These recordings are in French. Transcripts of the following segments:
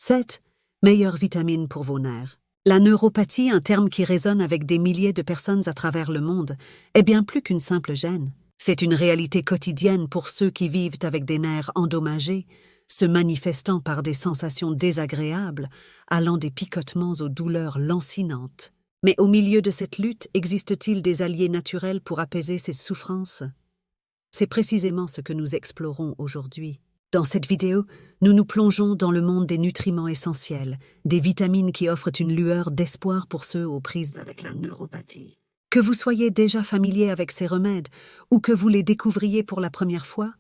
7. Meilleures vitamines pour vos nerfs. La neuropathie, un terme qui résonne avec des milliers de personnes à travers le monde, est bien plus qu'une simple gêne. C'est une réalité quotidienne pour ceux qui vivent avec des nerfs endommagés, se manifestant par des sensations désagréables, allant des picotements aux douleurs lancinantes. Mais au milieu de cette lutte, existe-t-il des alliés naturels pour apaiser ces souffrances? C'est précisément ce que nous explorons aujourd'hui. Dans cette vidéo, nous nous plongeons dans le monde des nutriments essentiels, des vitamines qui offrent une lueur d'espoir pour ceux aux prises avec la neuropathie. Que vous soyez déjà familier avec ces remèdes ou que vous les découvriez pour la première fois,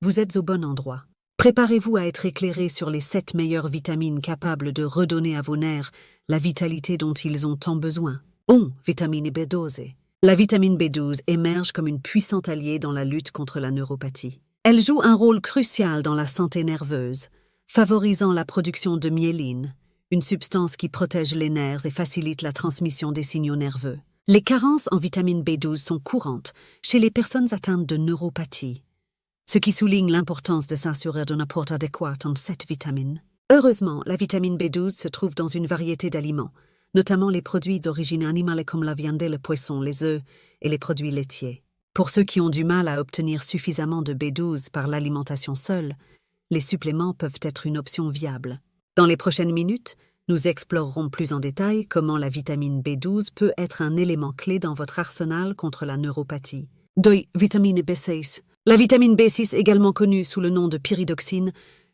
vous êtes au bon endroit. Préparez-vous à être éclairé sur les 7 meilleures vitamines capables de redonner à vos nerfs la vitalité dont ils ont tant besoin. 1. Vitamine B12. La vitamine B12 émerge comme une puissante alliée dans la lutte contre la neuropathie. Elle joue un rôle crucial dans la santé nerveuse, favorisant la production de myéline, une substance qui protège les nerfs et facilite la transmission des signaux nerveux. Les carences en vitamine B12 sont courantes chez les personnes atteintes de neuropathie, ce qui souligne l'importance de s'assurer d'un apport adéquat en cette vitamine. Heureusement, la vitamine B12 se trouve dans une variété d'aliments, notamment les produits d'origine animale comme la viande, le poisson, les œufs et les produits laitiers. Pour ceux qui ont du mal à obtenir suffisamment de B12 par l'alimentation seule, les suppléments peuvent être une option viable. Dans les prochaines minutes, nous explorerons plus en détail comment la vitamine B12 peut être un élément clé dans votre arsenal contre la neuropathie. 2. Vitamine B6. La vitamine B6, également connue sous le nom de pyridoxine,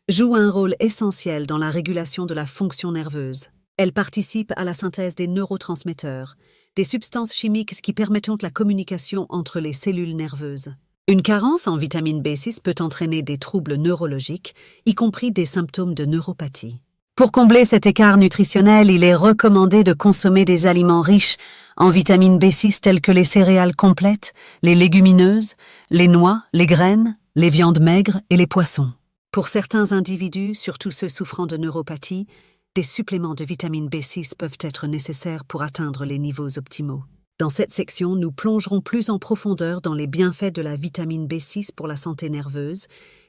joue un rôle essentiel dans la régulation de la fonction nerveuse. Elle participe à la synthèse des neurotransmetteurs, des substances chimiques qui permettent la communication entre les cellules nerveuses. Une carence en vitamine B6 peut entraîner des troubles neurologiques, y compris des symptômes de neuropathie. Pour combler cet écart nutritionnel, il est recommandé de consommer des aliments riches en vitamine B6 tels que les céréales complètes, les légumineuses, les noix, les graines, les viandes maigres et les poissons. Pour certains individus, surtout ceux souffrant de neuropathie, des suppléments de vitamine B6 peuvent être nécessaires pour atteindre les niveaux optimaux. Dans cette section, nous plongerons plus en profondeur dans les bienfaits de la vitamine B6 pour la santé nerveuse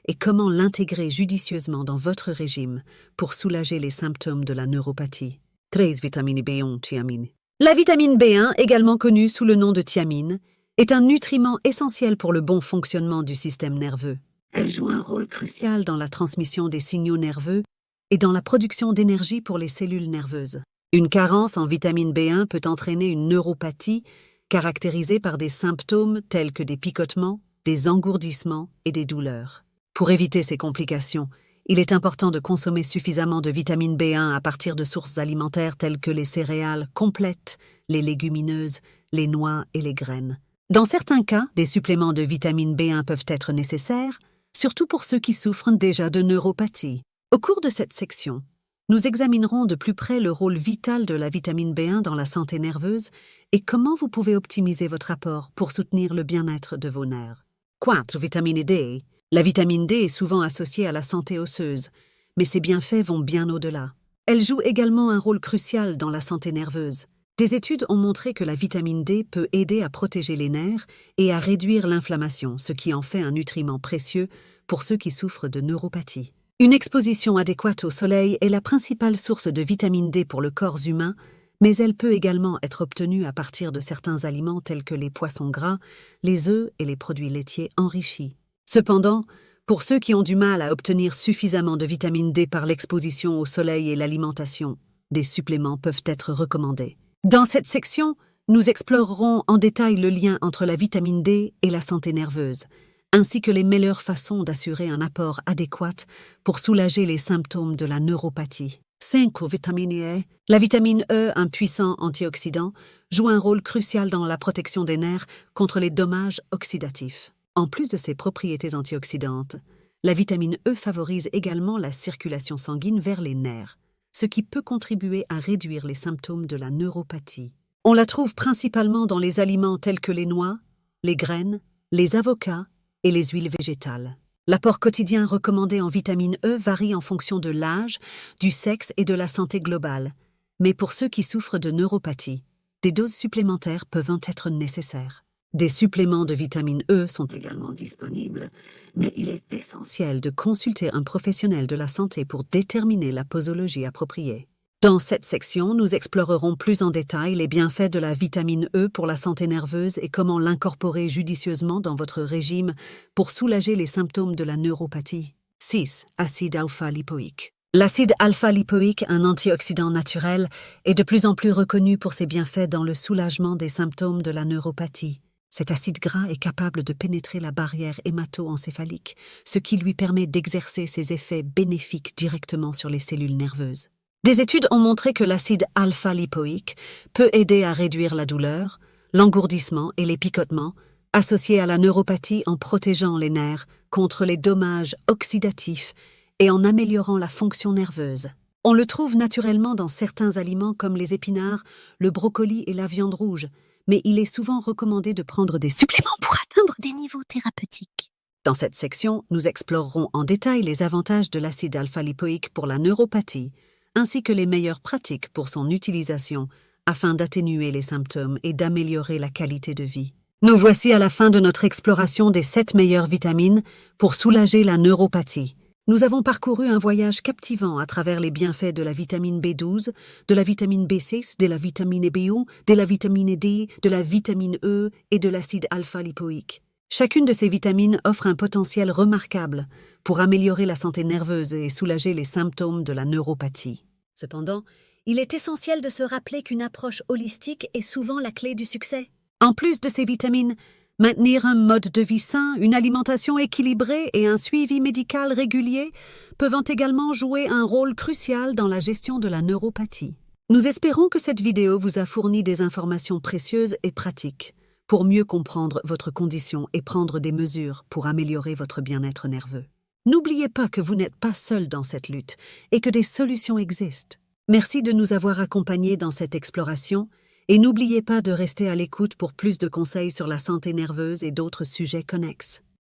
et comment l'intégrer judicieusement dans votre régime pour soulager les symptômes de la neuropathie. 13. Vitamine B1, thiamine. La vitamine B1, également connue sous le nom de thiamine, est un nutriment essentiel pour le bon fonctionnement du système nerveux. Elle joue un rôle crucial dans la transmission des signaux nerveux et dans la production d'énergie pour les cellules nerveuses. Une carence en vitamine B1 peut entraîner une neuropathie caractérisée par des symptômes tels que des picotements, des engourdissements et des douleurs. Pour éviter ces complications, il est important de consommer suffisamment de vitamine B1 à partir de sources alimentaires telles que les céréales complètes, les légumineuses, les noix et les graines. Dans certains cas, des suppléments de vitamine B1 peuvent être nécessaires, surtout pour ceux qui souffrent déjà de neuropathie. Au cours de cette section, nous examinerons de plus près le rôle vital de la vitamine B1 dans la santé nerveuse et comment vous pouvez optimiser votre apport pour soutenir le bien-être de vos nerfs. 4. Vitamine D. La vitamine D est souvent associée à la santé osseuse, mais ses bienfaits vont bien au-delà. Elle joue également un rôle crucial dans la santé nerveuse. Des études ont montré que la vitamine D peut aider à protéger les nerfs et à réduire l'inflammation, ce qui en fait un nutriment précieux pour ceux qui souffrent de neuropathie. Une exposition adéquate au soleil est la principale source de vitamine D pour le corps humain, mais elle peut également être obtenue à partir de certains aliments tels que les poissons gras, les œufs et les produits laitiers enrichis. Cependant, pour ceux qui ont du mal à obtenir suffisamment de vitamine D par l'exposition au soleil et l'alimentation, des suppléments peuvent être recommandés. Dans cette section, nous explorerons en détail le lien entre la vitamine D et la santé nerveuse, ainsi que les meilleures façons d'assurer un apport adéquat pour soulager les symptômes de la neuropathie. 5. Vitamine E. La vitamine E, un puissant antioxydant, joue un rôle crucial dans la protection des nerfs contre les dommages oxydatifs. En plus de ses propriétés antioxydantes, la vitamine E favorise également la circulation sanguine vers les nerfs, ce qui peut contribuer à réduire les symptômes de la neuropathie. On la trouve principalement dans les aliments tels que les noix, les graines, les avocats et les huiles végétales. L'apport quotidien recommandé en vitamine E varie en fonction de l'âge, du sexe et de la santé globale, mais pour ceux qui souffrent de neuropathie, des doses supplémentaires peuvent être nécessaires. Des suppléments de vitamine E sont également disponibles, mais il est essentiel de consulter un professionnel de la santé pour déterminer la posologie appropriée. Dans cette section, nous explorerons plus en détail les bienfaits de la vitamine E pour la santé nerveuse et comment l'incorporer judicieusement dans votre régime pour soulager les symptômes de la neuropathie. 6. Acide alpha-lipoïque. L'acide alpha-lipoïque, un antioxydant naturel, est de plus en plus reconnu pour ses bienfaits dans le soulagement des symptômes de la neuropathie. Cet acide gras est capable de pénétrer la barrière hémato-encéphalique, ce qui lui permet d'exercer ses effets bénéfiques directement sur les cellules nerveuses. Des études ont montré que l'acide alpha-lipoïque peut aider à réduire la douleur, l'engourdissement et les picotements, associés à la neuropathie en protégeant les nerfs contre les dommages oxydatifs et en améliorant la fonction nerveuse. On le trouve naturellement dans certains aliments comme les épinards, le brocoli et la viande rouge, mais il est souvent recommandé de prendre des suppléments pour atteindre des niveaux thérapeutiques. Dans cette section, nous explorerons en détail les avantages de l'acide alpha-lipoïque pour la neuropathie, ainsi que les meilleures pratiques pour son utilisation afin d'atténuer les symptômes et d'améliorer la qualité de vie. Nous voici à la fin de notre exploration des 7 meilleures vitamines pour soulager la neuropathie. Nous avons parcouru un voyage captivant à travers les bienfaits de la vitamine B12, de la vitamine B6, de la vitamine B1, de la vitamine D, de la vitamine E et de l'acide alpha-lipoïque. Chacune de ces vitamines offre un potentiel remarquable pour améliorer la santé nerveuse et soulager les symptômes de la neuropathie. Cependant, il est essentiel de se rappeler qu'une approche holistique est souvent la clé du succès. En plus de ces vitamines, maintenir un mode de vie sain, une alimentation équilibrée et un suivi médical régulier peuvent également jouer un rôle crucial dans la gestion de la neuropathie. Nous espérons que cette vidéo vous a fourni des informations précieuses et pratiques pour mieux comprendre votre condition et prendre des mesures pour améliorer votre bien-être nerveux. N'oubliez pas que vous n'êtes pas seul dans cette lutte et que des solutions existent. Merci de nous avoir accompagnés dans cette exploration et n'oubliez pas de rester à l'écoute pour plus de conseils sur la santé nerveuse et d'autres sujets connexes.